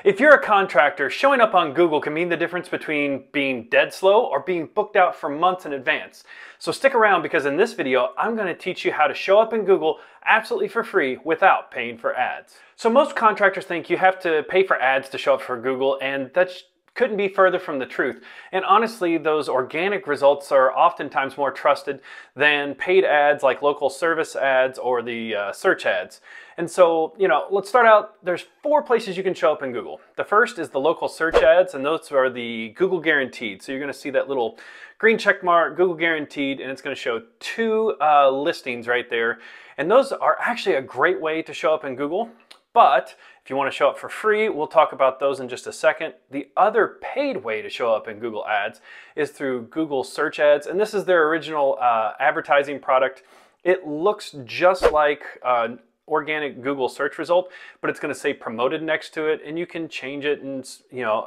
If you're a contractor, showing up on Google can mean the difference between being dead slow or being booked out for months in advance. So stick around because in this video, I'm going to teach you how to show up in Google absolutely for free without paying for ads. So most contractors think you have to pay for ads to show up for Google, and that's couldn't be further from the truth. And honestly, those organic results are oftentimes more trusted than paid ads like local service ads or the search ads. And so, let's start out. There's 4 places you can show up in Google. The first is the local search ads, and those are the Google guaranteed. So you're going to see that little green check mark, Google guaranteed, and it's going to show 2 listings right there. And those are actually a great way to show up in Google. But if you want to show up for free, we'll talk about those in just a second. The other paid way to show up in Google Ads is through Google Search Ads, and this is their original advertising product. It looks just like an organic Google search result, but it's going to say promoted next to it, and you can change it and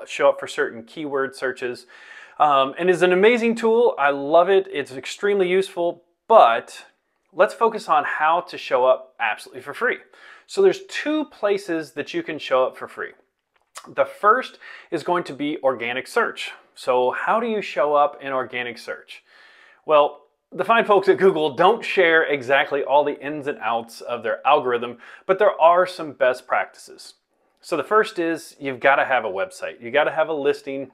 show up for certain keyword searches. And it's an amazing tool. I love it. It's extremely useful, but let's focus on how to show up absolutely for free. So there's 2 places that you can show up for free. The first is going to be organic search. So how do you show up in organic search? Well, the fine folks at Google don't share exactly all the ins and outs of their algorithm, but there are some best practices. So the first is you've got to have a website. You got to have a listing.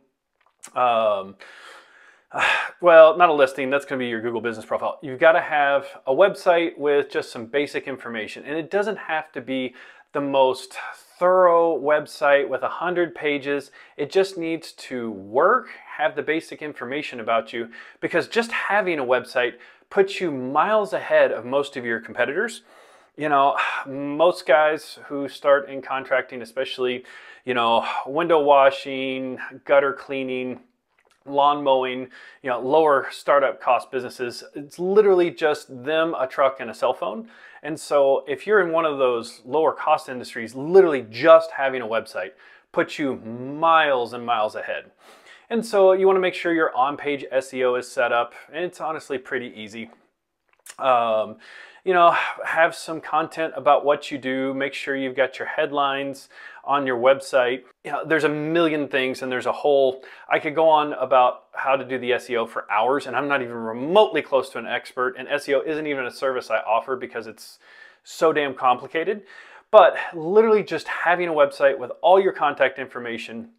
Well, not a listing, that's going to be your Google business profile. You've got to have a website with just some basic information, and it doesn't have to be the most thorough website with 100 pages. It just needs to work, have the basic information about you, because just having a website puts you miles ahead of most of your competitors. Most guys who start in contracting, especially, window washing, gutter cleaning, lawn mowing, lower startup cost businesses, it's literally just them, a truck, and a cell phone. And so if you're in one of those lower cost industries, literally just having a website puts you miles and miles ahead. And so you want to make sure your on-page SEO is set up, and it's honestly pretty easy. Have some content about what you do. Make sure you've got your headlines on your website. There's a million things, and I could go on about how to do the SEO for hours, and I'm not even remotely close to an expert, and SEO isn't even a service I offer because it's so damn complicated. But literally just having a website with all your contact information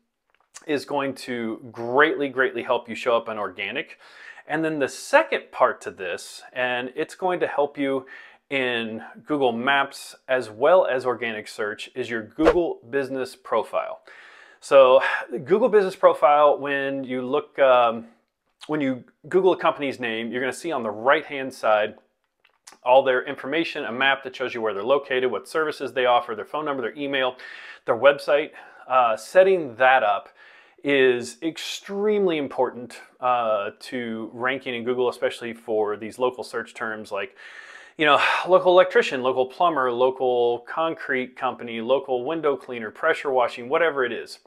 is going to greatly, greatly help you show up in organic. And then the second part to this, and it's going to help you in Google Maps as well as organic search, is your Google Business Profile. So the Google Business Profile, when you Google a company's name, you're going to see on the right-hand side all their information, a map that shows you where they're located, what services they offer, their phone number, their email, their website. Setting that up is extremely important to ranking in Google, especially for these local search terms like, local electrician, local plumber, local concrete company, local window cleaner, pressure washing, whatever it is.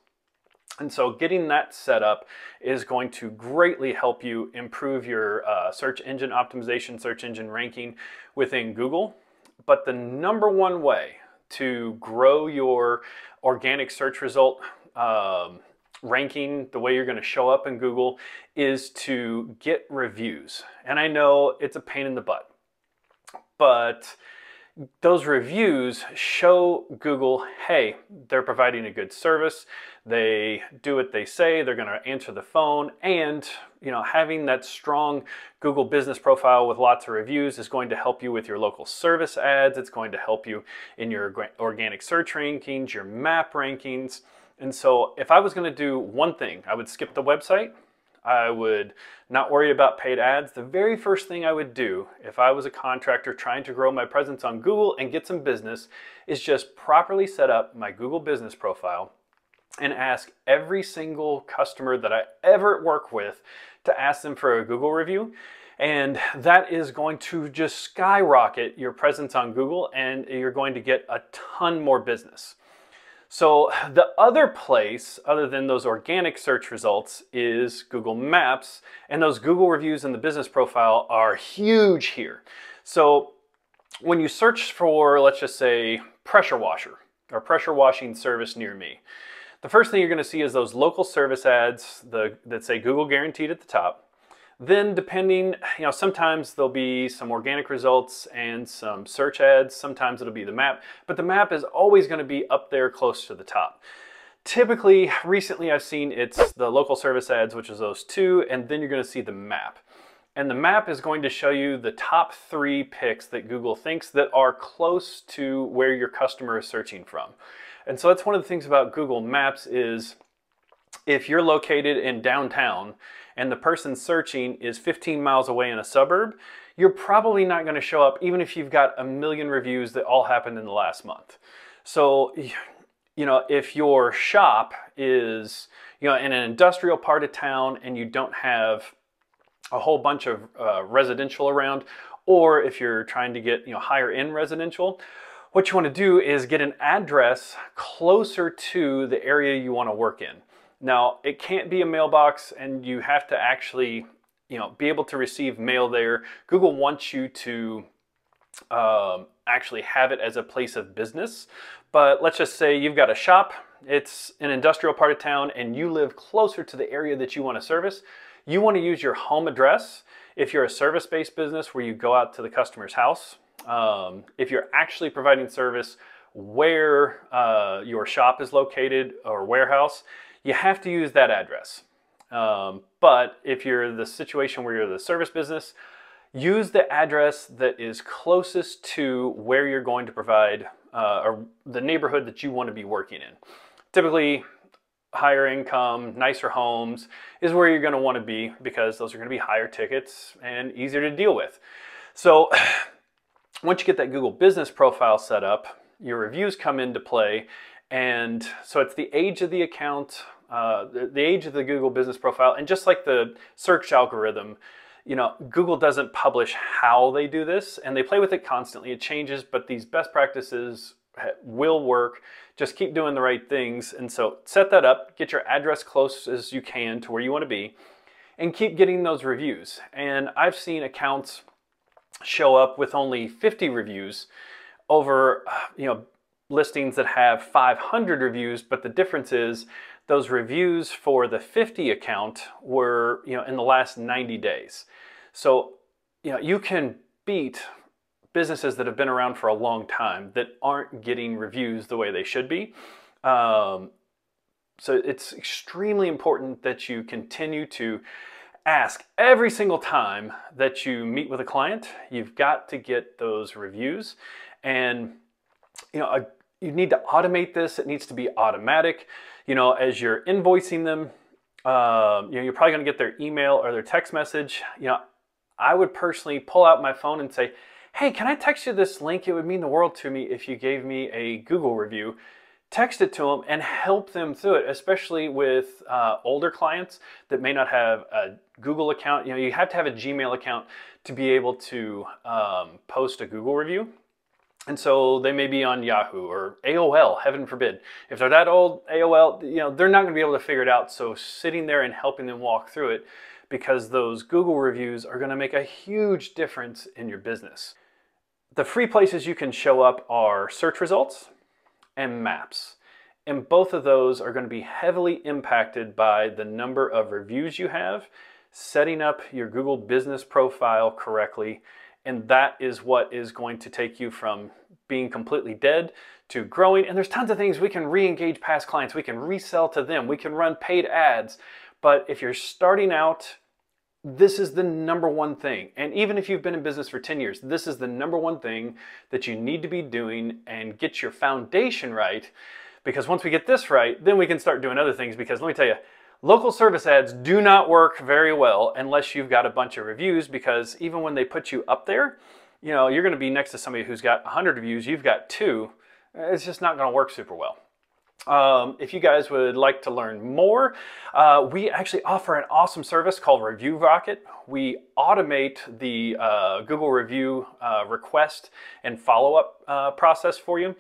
And so getting that set up is going to greatly help you improve your search engine optimization, search engine ranking within Google. But the number one way to grow your organic search result ranking, the way you're going to show up in Google, is to get reviews. And I know it's a pain in the butt, but those reviews show Google, hey, they're providing a good service, they do what they say, they're going to answer the phone, and having that strong Google business profile with lots of reviews is going to help you with your local service ads. It's going to help you in your organic search rankings, your map rankings. And so if I was going to do one thing, I would skip the website. I would not worry about paid ads. The very first thing I would do if I was a contractor trying to grow my presence on Google and get some business is just properly set up my Google business profile and ask every single customer that I ever work with to ask them for a Google review. And that is going to just skyrocket your presence on Google, and you're going to get a ton more business. So the other place, other than those organic search results, is Google Maps, and those Google reviews in the business profile are huge here. So when you search for, let's just say, pressure washer or pressure washing service near me, The first thing you're going to see is those local service ads that say Google guaranteed at the top. Then depending, sometimes there'll be some organic results and some search ads. Sometimes it'll be the map, but the map is always going to be up there close to the top. Typically, recently I've seen it's the local service ads, which is those two, and then you're going to see the map. And the map is going to show you the top 3 picks that Google thinks that are close to where your customer is searching from. And so that's one of the things about Google Maps is if you're located in downtown and the person searching is 15 miles away in a suburb, you're probably not going to show up even if you've got a million reviews that all happened in the last month. So, if your shop is, in an industrial part of town and you don't have a whole bunch of residential around, or if you're trying to get, higher end residential, what you want to do is get an address closer to the area you want to work in. Now, it can't be a mailbox and you have to actually, be able to receive mail there. Google wants you to actually have it as a place of business. But let's just say you've got a shop, it's an industrial part of town, and you live closer to the area that you want to service. You want to use your home address if you're a service-based business where you go out to the customer's house. If you're actually providing service where your shop is located or warehouse, you have to use that address. But if you're the situation where you're the service business, use the address that is closest to where you're going to provide or the neighborhood that you want to be working in. Typically, higher income, nicer homes is where you're going to want to be because those are going to be higher tickets and easier to deal with. So once you get that Google business profile set up, your reviews come into play. And so it's the age of the account, the age of the Google business profile, and just like the search algorithm, Google doesn't publish how they do this, and they play with it constantly. It changes, but these best practices will work. Just keep doing the right things. And so set that up, get your address close as you can to where you want to be, and keep getting those reviews. And I've seen accounts show up with only 50 reviews over, listings that have 500 reviews, but the difference is those reviews for the 50 account were, in the last 90 days. So, you can beat businesses that have been around for a long time that aren't getting reviews the way they should be. So it's extremely important that you continue to ask every single time that you meet with a client. You've got to get those reviews, and you need to automate this. It needs to be automatic. As you're invoicing them, you're probably going to get their email or their text message. I would personally pull out my phone and say, hey, can I text you this link? It would mean the world to me if you gave me a Google review. Text it to them and help them through it, especially with older clients that may not have a Google account. You have to have a Gmail account to be able to post a Google review. And so they may be on Yahoo or AOL, heaven forbid. If they're that old, AOL, they're not going to be able to figure it out. So sitting there and helping them walk through it, because those Google reviews are going to make a huge difference in your business. The free places you can show up are search results and maps. And both of those are going to be heavily impacted by the number of reviews you have, setting up your Google business profile correctly. And that is what is going to take you from being completely dead to growing. And there's tons of things we can re-engage past clients. We can resell to them. We can run paid ads. But if you're starting out, this is the number one thing. And even if you've been in business for 10 years, this is the number one thing that you need to be doing and get your foundation right. Because once we get this right, then we can start doing other things. Because let me tell you, local service ads do not work very well unless you've got a bunch of reviews, because even when they put you up there, you're going to be next to somebody who's got 100 reviews, you've got 2. It's just not going to work super well. If you guys would like to learn more, we actually offer an awesome service called Review Rocket. We automate the Google review request and follow-up process for you.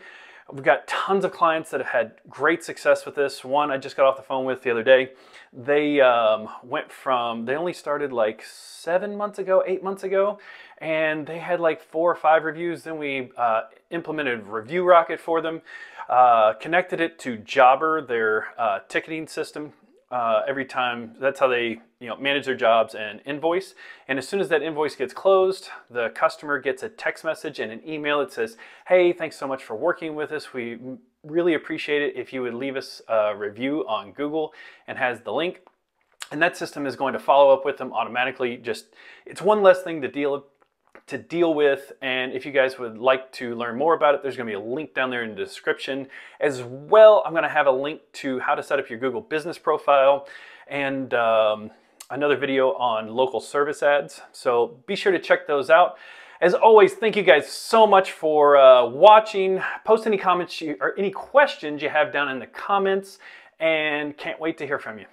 We've got tons of clients that have had great success with this. One I just got off the phone with the other day. They they only started like 7 months ago, 8 months ago, and they had like 4 or 5 reviews. Then we implemented Review Rocket for them, connected it to Jobber, their ticketing system. Every time, that's how they manage their jobs and invoice. And as soon as that invoice gets closed, the customer gets a text message and an email that says, hey, thanks so much for working with us. We really appreciate it if you would leave us a review on Google, and has the link. And that system is going to follow up with them automatically. Just, it's one less thing to deal with. And if you guys would like to learn more about it, there's going to be a link down there in the description. As well, I'm going to have a link to how to set up your Google business profile, and another video on local service ads. So be sure to check those out. As always, thank you guys so much for watching. Post any comments or any questions you have down in the comments, and can't wait to hear from you.